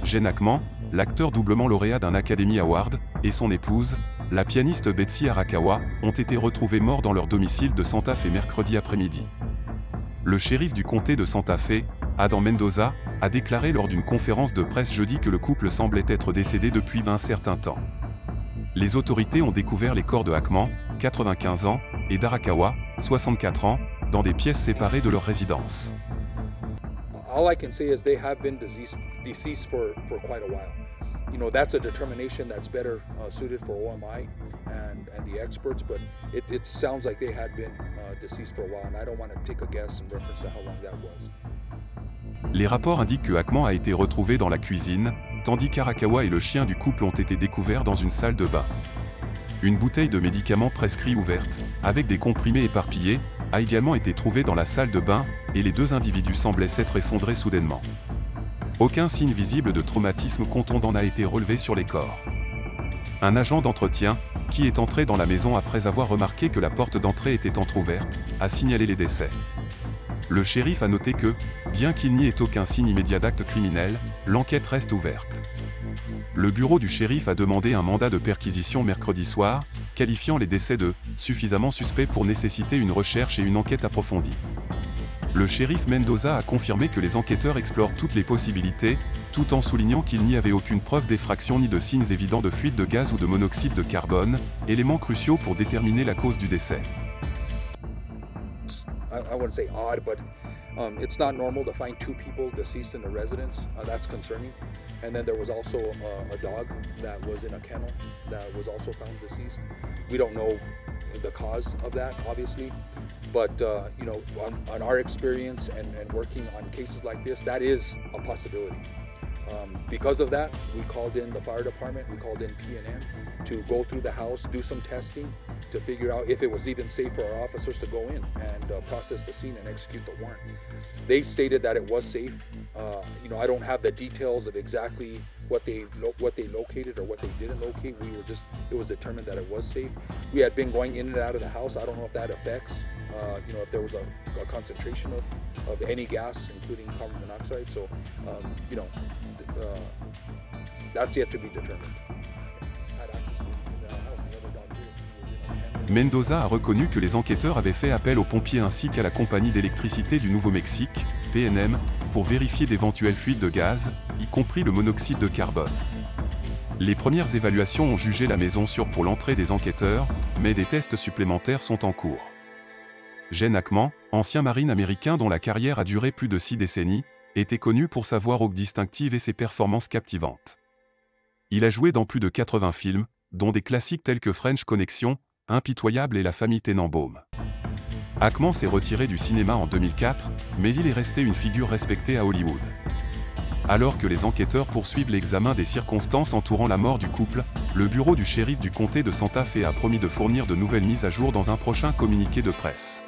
Gene Hackman, l'acteur doublement lauréat d'un Academy Award, et son épouse, la pianiste Betsy Arakawa, ont été retrouvés morts dans leur domicile de Santa Fe mercredi après-midi. Le shérif du comté de Santa Fe, Adam Mendoza, a déclaré lors d'une conférence de presse jeudi que le couple semblait être décédé depuis un certain temps. Les autorités ont découvert les corps de Hackman, 95 ans, et d'Arakawa, 64 ans, dans des pièces séparées de leur résidence. All I can say is they have been deceased for quite a while. You know, that's a determination that's better suited for OMI and the experts, but it sounds like they had been deceased for a while, and I don't want to take a guess in reference to how long that was. Les rapports indiquent que Hackman a été retrouvé dans la cuisine, tandis qu'Arakawa et le chien du couple ont été découverts dans une salle de bain. Une bouteille de médicaments prescrits ouverte, avec des comprimés éparpillés, a également été trouvée dans la salle de bain, et les deux individus semblaient s'être effondrés soudainement. Aucun signe visible de traumatisme contondant n'a été relevé sur les corps. Un agent d'entretien, qui est entré dans la maison après avoir remarqué que la porte d'entrée était entr'ouverte, a signalé les décès. Le shérif a noté que, bien qu'il n'y ait aucun signe immédiat d'acte criminel, l'enquête reste ouverte. Le bureau du shérif a demandé un mandat de perquisition mercredi soir, qualifiant les décès de « suffisamment suspects pour nécessiter une recherche et une enquête approfondie ». Le shérif Mendoza a confirmé que les enquêteurs explorent toutes les possibilités, tout en soulignant qu'il n'y avait aucune preuve d'effraction ni de signes évidents de fuite de gaz ou de monoxyde de carbone, éléments cruciaux pour déterminer la cause du décès. I wouldn't say odd, but it's not normal to find two people deceased in a residence. That's concerning. And then there was also a dog that was in a kennel that was also found deceased. We don't know the cause of that, obviously, but you know, on our experience and working on cases like this, that is a possibility. Because of that, we called in the fire department, we called in PNM to go through the house, do some testing to figure out if it was even safe for our officers to go in and process the scene and execute the warrant. They stated that it was safe. You know, I don't have the details of exactly what they located or what they didn't locate. It was determined that it was safe. We had been going in and out of the house. I don't know if that affects, you know, if there was a concentration of any gas, including carbon monoxide. So, you know, that's yet to be determined. Mendoza a reconnu que les enquêteurs avaient fait appel aux pompiers ainsi qu'à la compagnie d'électricité du Nouveau-Mexique, PNM, pour vérifier d'éventuelles fuites de gaz, y compris le monoxyde de carbone. Les premières évaluations ont jugé la maison sûre pour l'entrée des enquêteurs, mais des tests supplémentaires sont en cours. Gene Hackman, ancien marine américain dont la carrière a duré plus de 6 décennies, était connu pour sa voix rauque distinctive et ses performances captivantes. Il a joué dans plus de 80 films, dont des classiques tels que French Connection, Impitoyable et La famille Tenenbaum. Hackman s'est retiré du cinéma en 2004, mais il est resté une figure respectée à Hollywood. Alors que les enquêteurs poursuivent l'examen des circonstances entourant la mort du couple, le bureau du shérif du comté de Santa Fe a promis de fournir de nouvelles mises à jour dans un prochain communiqué de presse.